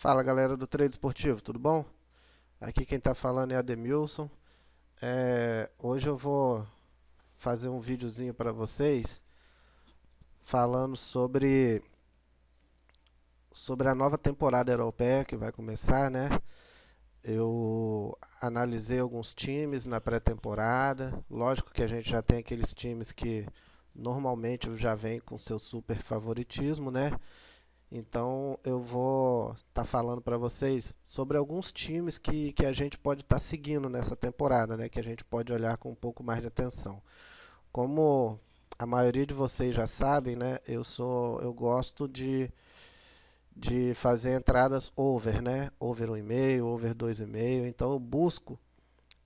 Fala galera do Trade Esportivo, tudo bom? Aqui quem está falando é Ademilson. Hoje eu vou fazer um videozinho para vocês falando sobre a nova temporada europeia que vai começar, né? Eu analisei alguns times na pré-temporada. Lógico que a gente já tem aqueles times que normalmente já vem com seu super favoritismo, né? Então eu vou estar falando para vocês sobre alguns times que a gente pode estar seguindo nessa temporada, né? Que a gente pode olhar com um pouco mais de atenção. Como a maioria de vocês já sabem, né? Eu gosto de fazer entradas over, né? Over 1,5, over 2,5. Então eu busco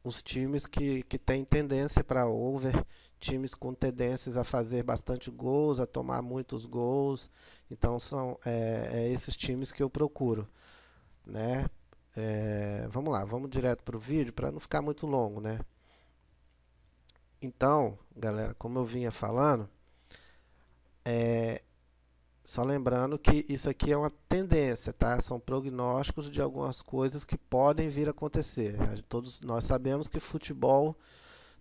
os times que têm tendência para over, times com tendências a fazer bastante gols, a tomar muitos gols. Então são esses times que eu procuro, né? Vamos lá, vamos direto para o vídeo para não ficar muito longo, né? Então, galera, como eu vinha falando, só lembrando que isso aqui é uma tendência, tá? São prognósticos de algumas coisas que podem vir a acontecer. Todos nós sabemos que futebol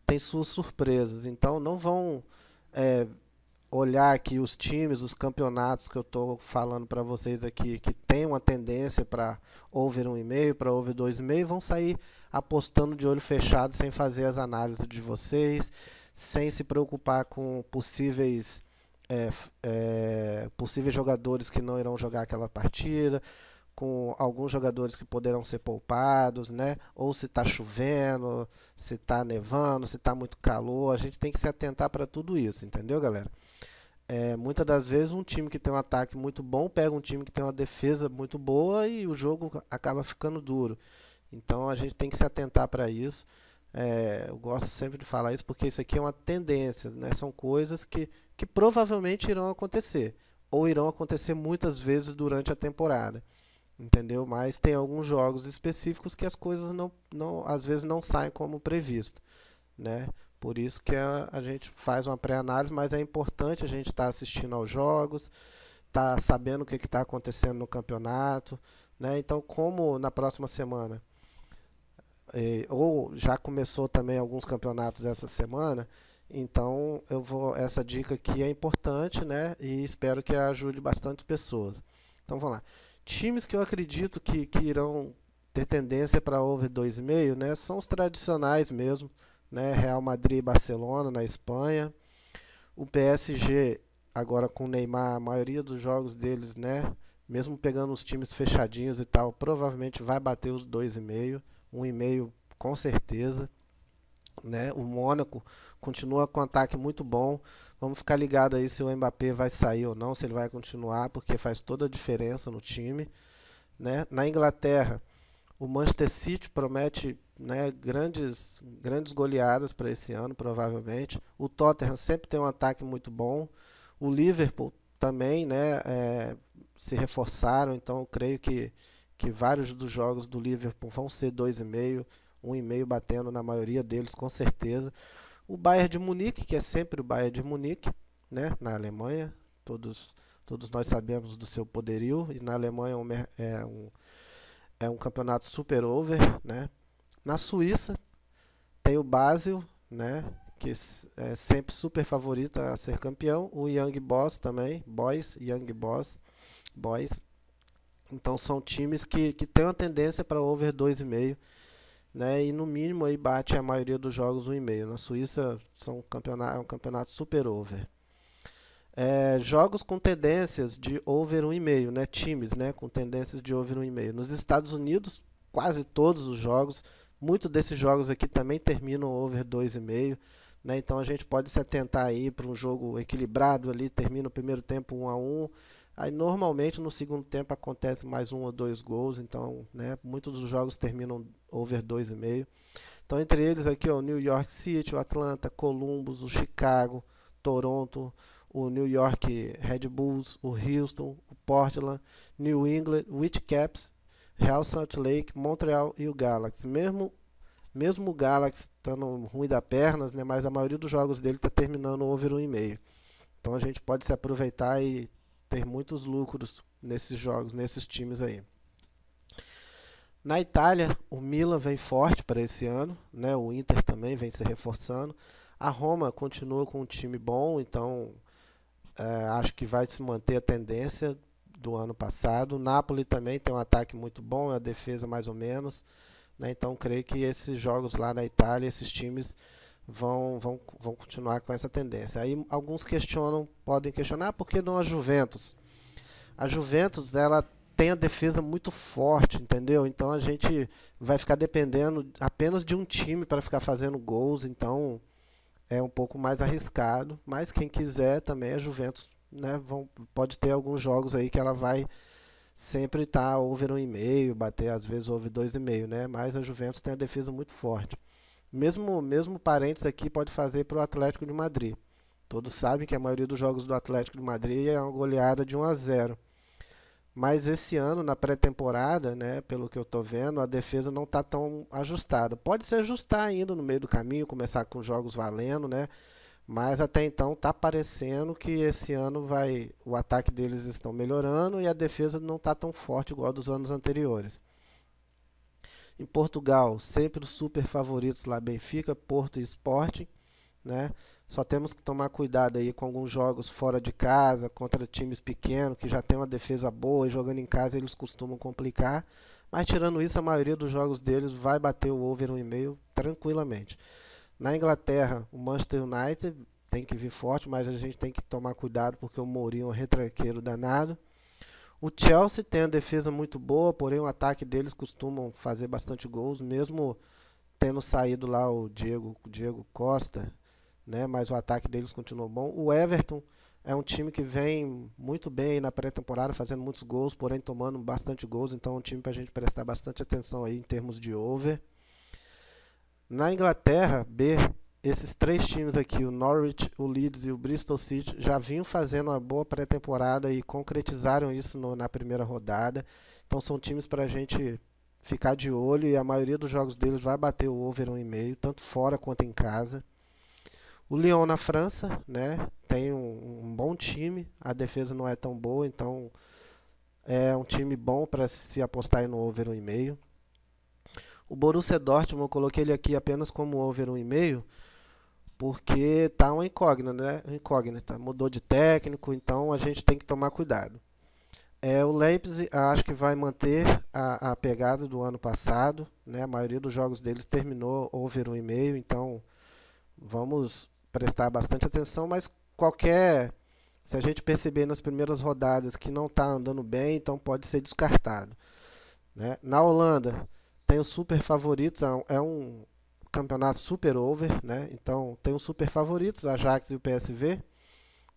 tem suas surpresas, então não vão olhar aqui os times, os campeonatos que eu estou falando para vocês aqui, que tem uma tendência para over 1,5, para over 2,5, vão sair apostando de olho fechado, sem fazer as análises de vocês, sem se preocupar com possíveis jogadores que não irão jogar aquela partida, com alguns jogadores que poderão ser poupados, né? Ou se está chovendo, se está nevando, se está muito calor. A gente tem que se atentar para tudo isso, entendeu, galera? Muitas das vezes um time que tem um ataque muito bom pega um time que tem uma defesa muito boa e o jogo acaba ficando duro. Então a gente tem que se atentar para isso. Eu gosto sempre de falar isso porque isso aqui é uma tendência, né? São coisas que provavelmente irão acontecer, ou irão acontecer muitas vezes durante a temporada, entendeu? Mas tem alguns jogos específicos que as coisas às vezes não saem como previsto, né? Por isso que a gente faz uma pré-análise, mas é importante a gente estar assistindo aos jogos, estar sabendo o que está acontecendo no campeonato, né? Então, como na próxima semana ou já começou também alguns campeonatos essa semana, então essa dica aqui é importante, né? E espero que ajude bastante pessoas. Então vamos lá. Times que eu acredito que irão ter tendência para over 2,5, né? São os tradicionais mesmo, né? Real Madrid e Barcelona na Espanha. O PSG agora com o Neymar, a maioria dos jogos deles, né? Mesmo pegando os times fechadinhos e tal, provavelmente vai bater os 2,5. 1,5 com certeza, né? O Mônaco continua com um ataque muito bom. Vamos ficar ligado aí se o Mbappé vai sair ou não, se ele vai continuar, porque faz toda a diferença no time, né? Na Inglaterra, o Manchester City promete, né, grandes goleadas para esse ano, provavelmente. O Tottenham sempre tem um ataque muito bom. O Liverpool também, né, se reforçaram, então eu creio que vários dos jogos do Liverpool vão ser 2,5, 1,5 batendo na maioria deles, com certeza. O Bayern de Munique, que é sempre o Bayern de Munique, né, na Alemanha, todos nós sabemos do seu poderio, e na Alemanha é um campeonato super over, né. Na Suíça tem o Basel, né, que é sempre super favorito a ser campeão. O Young Boys também, Young Boys. Então são times que têm uma tendência para over 2,5, né? E no mínimo aí bate a maioria dos jogos 1,5. Na Suíça é um campeonato super over. Jogos com tendências de over 1,5, né? Times, né, com tendências de over 1,5. Nos Estados Unidos, quase todos os jogos, muitos desses jogos aqui também terminam over 2,5. Né? Então a gente pode se atentar aí para um jogo equilibrado ali, termina o primeiro tempo 1-1. Aí normalmente no segundo tempo acontece mais 1 ou 2 gols, então, né, muitos dos jogos terminam over 2,5. Então entre eles aqui ó, o New York City, o Atlanta, Columbus, o Chicago, Toronto, o New York Red Bulls, o Houston, o Portland, New England, Whitecaps, Real Salt Lake, Montreal e o Galaxy. Mesmo o Galaxy estando ruim da pernas, né, mas a maioria dos jogos dele está terminando over 1,5. Então a gente pode se aproveitar e ter muitos lucros nesses jogos, nesses times aí. Na Itália, o Milan vem forte para esse ano, né? O Inter também vem se reforçando. A Roma continua com um time bom, então acho que vai se manter a tendência do ano passado. O Napoli também tem um ataque muito bom, a defesa mais ou menos, né? Então creio que esses jogos lá na Itália, esses times vão continuar com essa tendência. Aí alguns podem questionar por que não a Juventus? A Juventus, ela tem a defesa muito forte, entendeu? Então a gente vai ficar dependendo apenas de um time para ficar fazendo gols, então é um pouco mais arriscado, mas quem quiser também a Juventus, né, pode ter alguns jogos aí que ela vai sempre estar over 1,5, bater às vezes over 2,5, né? Mas a Juventus tem a defesa muito forte. Mesmo parênteses aqui pode fazer para o Atlético de Madrid. Todos sabem que a maioria dos jogos do Atlético de Madrid é uma goleada de 1-0. Mas esse ano, na pré-temporada, né, pelo que eu estou vendo, a defesa não está tão ajustada. Pode se ajustar ainda no meio do caminho, começar com jogos valendo, né? Mas até então está parecendo que esse ano o ataque deles estão melhorando e a defesa não está tão forte igual a dos anos anteriores. Em Portugal, sempre os super favoritos lá, Benfica, Porto e Sporting, né? Só temos que tomar cuidado aí com alguns jogos fora de casa, contra times pequenos, que já tem uma defesa boa e jogando em casa eles costumam complicar. Mas tirando isso, a maioria dos jogos deles vai bater o over 1,5 tranquilamente. Na Inglaterra, o Manchester United tem que vir forte, mas a gente tem que tomar cuidado porque o Mourinho é um retranqueiro danado. O Chelsea tem a defesa muito boa, porém o ataque deles costumam fazer bastante gols, mesmo tendo saído lá o Diego Costa, né? Mas o ataque deles continuou bom. O Everton é um time que vem muito bem na pré-temporada, fazendo muitos gols, porém tomando bastante gols, então é um time para a gente prestar bastante atenção aí em termos de over. Na Inglaterra, B, esses três times aqui, o Norwich, o Leeds e o Bristol City, já vinham fazendo uma boa pré-temporada e concretizaram isso na primeira rodada. Então são times para a gente ficar de olho e a maioria dos jogos deles vai bater o over 1,5, tanto fora quanto em casa. O Lyon na França, né, tem um bom time, a defesa não é tão boa, então é um time bom para se apostar no over 1,5. O Borussia Dortmund, eu coloquei ele aqui apenas como over 1,5, porque tá uma incógnita, né? Incógnita, mudou de técnico, então a gente tem que tomar cuidado. O Leipzig acho que vai manter a pegada do ano passado, né? A maioria dos jogos deles terminou over 1,5, então vamos prestar bastante atenção, mas se a gente perceber nas primeiras rodadas que não está andando bem, então pode ser descartado, né? Na Holanda tem os super favoritos, é um campeonato super over, né? Então tem os super favoritos, Ajax e o PSV.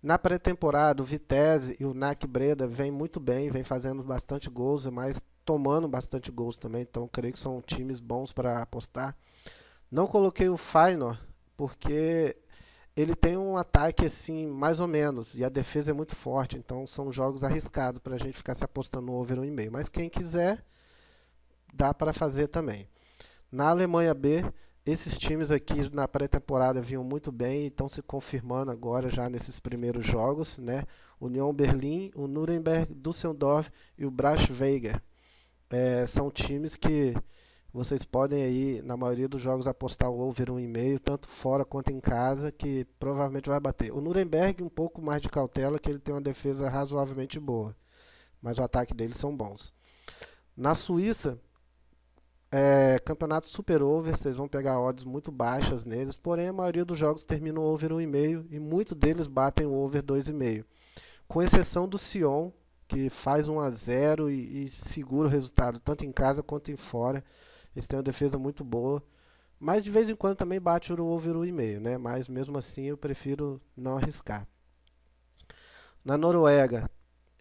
Na pré-temporada, o Vitesse e o NAC Breda vêm muito bem, vêm fazendo bastante gols, mas tomando bastante gols também, então creio que são times bons para apostar. Não coloquei o Feyenoord porque ele tem um ataque assim, mais ou menos, e a defesa é muito forte, então são jogos arriscados para a gente ficar se apostando no over 1,5. Mas quem quiser, dá para fazer também. Na Alemanha B, esses times aqui na pré-temporada vinham muito bem e estão se confirmando agora já nesses primeiros jogos, né? União Berlim, o Nuremberg, Düsseldorf e o Braunschweiger. São times que vocês podem aí, na maioria dos jogos, apostar o over 1,5, tanto fora quanto em casa, que provavelmente vai bater. O Nuremberg, um pouco mais de cautela, que ele tem uma defesa razoavelmente boa, mas o ataque deles são bons. Na Suíça, campeonato super over, vocês vão pegar odds muito baixas neles, porém a maioria dos jogos terminam over 1,5 e muitos deles batem o over 2,5. Com exceção do Sion, que faz 1-0 e segura o resultado, tanto em casa quanto em fora. Eles têm uma defesa muito boa, mas de vez em quando também bate o over 1,5, né? Mas mesmo assim eu prefiro não arriscar. Na Noruega,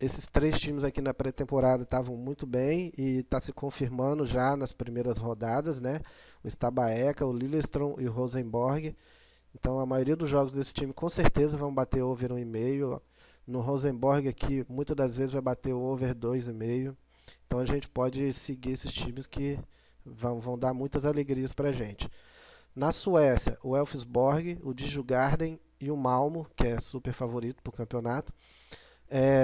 esses três times aqui na pré-temporada estavam muito bem e está se confirmando já nas primeiras rodadas, né? O Stabæk, o Lillestrøm e o Rosenborg. Então a maioria dos jogos desse time com certeza vão bater over 1,5. No Rosenborg aqui, muitas das vezes vai bater over 2,5. Então a gente pode seguir esses times que vão dar muitas alegrias para a gente. Na Suécia, o Elfsborg, o Djurgården e o Malmo, que é super favorito para o campeonato.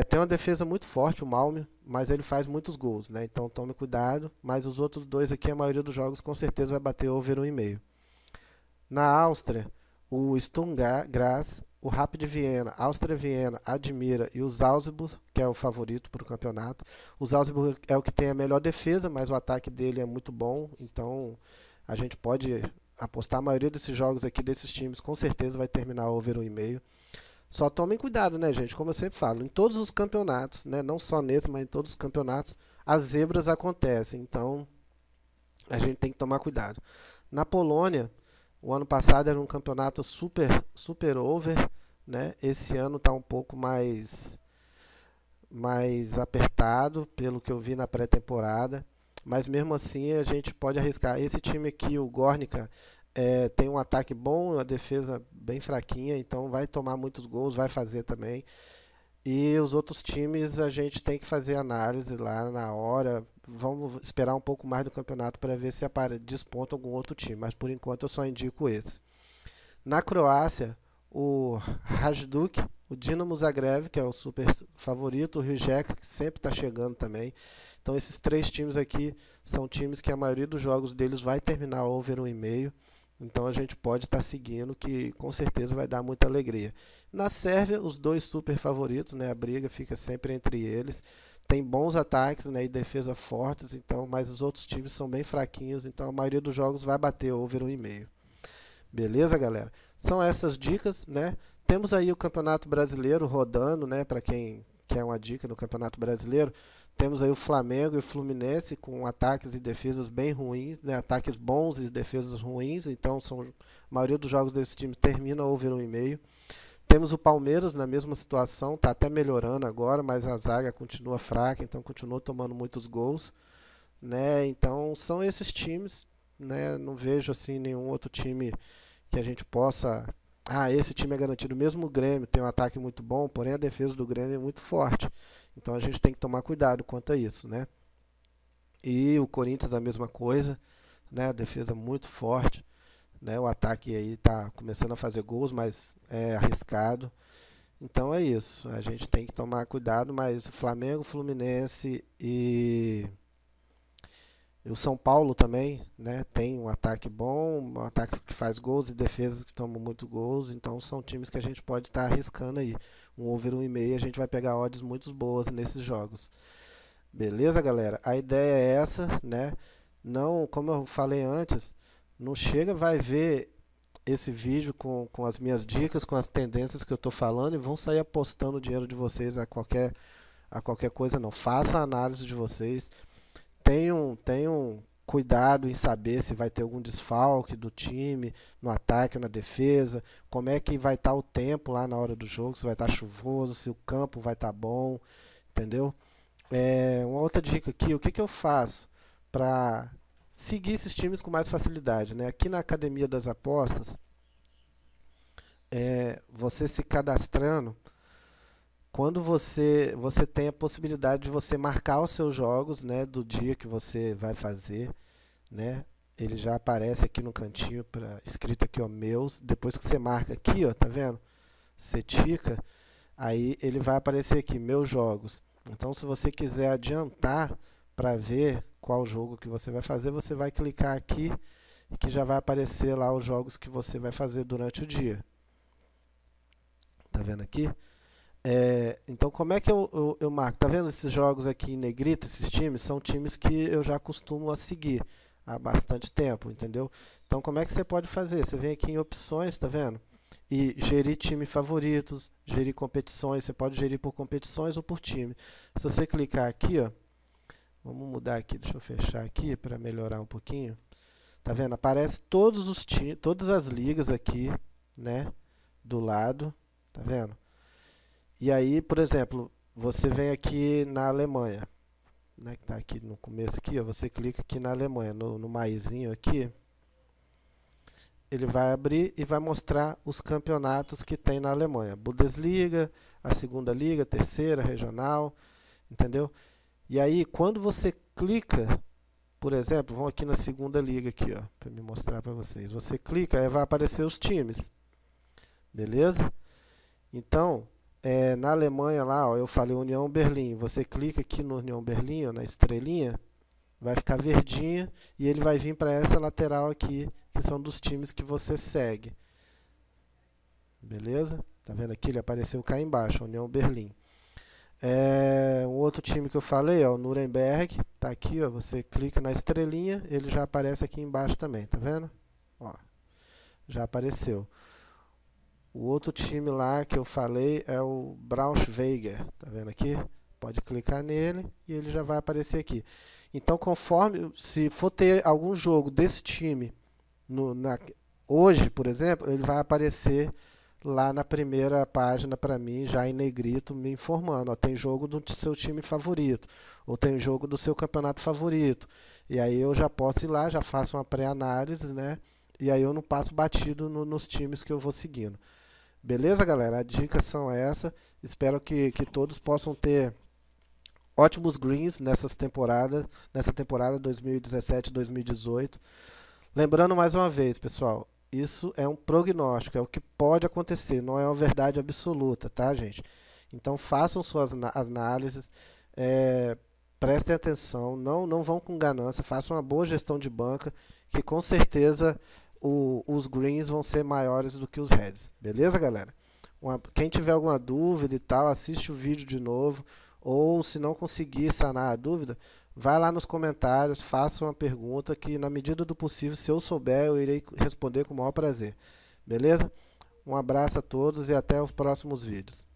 Tem uma defesa muito forte, o Malmö, mas ele faz muitos gols, né? Então tome cuidado. Mas os outros dois aqui, a maioria dos jogos com certeza vai bater over 1,5. Na Áustria, o Sturm Graz, o Rapid Viena, Áustria Viena, Admira e o Salzburg, que é o favorito para o campeonato. O Salzburg é o que tem a melhor defesa, mas o ataque dele é muito bom, então a gente pode apostar. A maioria desses jogos aqui, desses times, com certeza vai terminar over 1,5. Só tomem cuidado, né, gente? Como eu sempre falo, em todos os campeonatos, né, não só nesse, mas em todos os campeonatos, as zebras acontecem, então a gente tem que tomar cuidado. Na Polônia, o ano passado era um campeonato super over, né? Esse ano está um pouco mais apertado, pelo que eu vi na pré-temporada. Mas mesmo assim a gente pode arriscar. Esse time aqui, o Górnica, tem um ataque bom, uma defesa bem fraquinha, então vai tomar muitos gols, vai fazer também. E os outros times a gente tem que fazer análise lá na hora. Vamos esperar um pouco mais do campeonato para ver se desponta algum outro time. Mas por enquanto eu só indico esse. Na Croácia, o Hajduk, o Dinamo Zagreb, que é o super favorito, o Rijeka, que sempre está chegando também. Então esses três times aqui são times que a maioria dos jogos deles vai terminar over 1,5. Então a gente pode estar seguindo, que com certeza vai dar muita alegria. Na Sérvia, os dois super favoritos, né? A briga fica sempre entre eles. Tem bons ataques, né? E defesa fortes, então, mas os outros times são bem fraquinhos, então a maioria dos jogos vai bater over 1,5. Beleza, galera? São essas dicas, né? Temos aí o Campeonato Brasileiro rodando, né? Para quem quer uma dica no Campeonato Brasileiro, temos aí o Flamengo e o Fluminense com ataques e defesas bem ruins, né? Ataques bons e defesas ruins, então a maioria dos jogos desse time termina over 1,5. Temos o Palmeiras na mesma situação, está até melhorando agora, mas a zaga continua fraca, então continua tomando muitos gols, né? Então são esses times, né? Não vejo assim nenhum outro time que a gente possa... esse time é garantido. Mesmo o Grêmio tem um ataque muito bom, porém a defesa do Grêmio é muito forte. Então a gente tem que tomar cuidado quanto a isso, né? E o Corinthians a mesma coisa, né? A defesa muito forte, né? O ataque aí está começando a fazer gols, mas é arriscado. Então é isso. A gente tem que tomar cuidado, mas o Flamengo, Fluminense e o São Paulo também, né, tem um ataque bom, um ataque que faz gols e defesas que tomam muito gols, então são times que a gente pode estar arriscando aí. Um over 1,5 a gente vai pegar odds muito boas nesses jogos. Beleza, galera? A ideia é essa, né? Não, como eu falei antes, não chega, vai ver esse vídeo com as minhas dicas, com as tendências que eu estou falando e vão sair apostando o dinheiro de vocês a qualquer coisa, não. Faça a análise de vocês. Tenham cuidado em saber se vai ter algum desfalque do time no ataque ou na defesa, como é que vai estar o tempo lá na hora do jogo, se vai estar chuvoso, se o campo vai estar bom, entendeu? Uma outra dica aqui, o que eu faço para seguir esses times com mais facilidade, né? Aqui na Academia das Apostas, você se cadastrando, quando você tem a possibilidade de você marcar os seus jogos, né, do dia que você vai fazer, né? Ele já aparece aqui no cantinho, escrito aqui, ó, meus. Depois que você marca aqui, ó, tá vendo? Você tica, aí ele vai aparecer aqui, meus jogos. Então, se você quiser adiantar para ver qual jogo que você vai fazer, você vai clicar aqui e que já vai aparecer lá os jogos que você vai fazer durante o dia. Tá vendo aqui? Então como é que eu marco? Tá vendo esses jogos aqui em negrito, esses times? São times que eu já costumo a seguir há bastante tempo, entendeu? Então como é que você pode fazer? Você vem aqui em opções, tá vendo? E gerir time favoritos, gerir competições, você pode gerir por competições ou por time. Se você clicar aqui, ó, vamos mudar aqui, deixa eu fechar aqui para melhorar um pouquinho. Tá vendo? Aparece todos os times, todas as ligas aqui, né, do lado, tá vendo? E aí, por exemplo, você vem aqui na Alemanha, né, que está aqui no começo aqui, ó, você clica aqui na Alemanha, no maisinho aqui, ele vai abrir e vai mostrar os campeonatos que tem na Alemanha. Bundesliga, a segunda liga, a terceira, regional, entendeu? E aí, quando você clica, por exemplo, vamos aqui na segunda liga aqui, ó, para me mostrar para vocês. Você clica, aí vai aparecer os times, beleza? Então, na Alemanha lá, ó, eu falei União Berlim. Você clica aqui no União Berlim, ó, na estrelinha, vai ficar verdinha e ele vai vir para essa lateral aqui, que são dos times que você segue. Beleza? Tá vendo aqui? Ele apareceu cá embaixo, União Berlim. Um outro time que eu falei, ó, o Nuremberg, tá aqui, ó, você clica na estrelinha, ele já aparece aqui embaixo também, tá vendo? Ó, já apareceu. O outro time lá que eu falei é o Braunschweiger, tá vendo aqui? Pode clicar nele e ele já vai aparecer aqui. Então, conforme, se for ter algum jogo desse time hoje, por exemplo, ele vai aparecer lá na primeira página para mim, já em negrito, me informando. Ó, tem jogo do seu time favorito, ou tem jogo do seu campeonato favorito. E aí eu já posso ir lá, já faço uma pré-análise, né? E aí eu não passo batido nos times que eu vou seguindo. Beleza, galera? As dicas são essas. Espero que todos possam ter ótimos greens nessa temporada 2017-2018. Lembrando mais uma vez, pessoal, isso é um prognóstico, é o que pode acontecer, não é uma verdade absoluta, tá, gente? Então façam suas análises, prestem atenção, não vão com ganância, façam uma boa gestão de banca, que com certeza os greens vão ser maiores do que os reds. Beleza, galera? Quem tiver alguma dúvida e tal, assiste o vídeo de novo, ou se não conseguir sanar a dúvida, vai lá nos comentários, faça uma pergunta que, na medida do possível, se eu souber, eu irei responder com o maior prazer. Beleza? Um abraço a todos e até os próximos vídeos.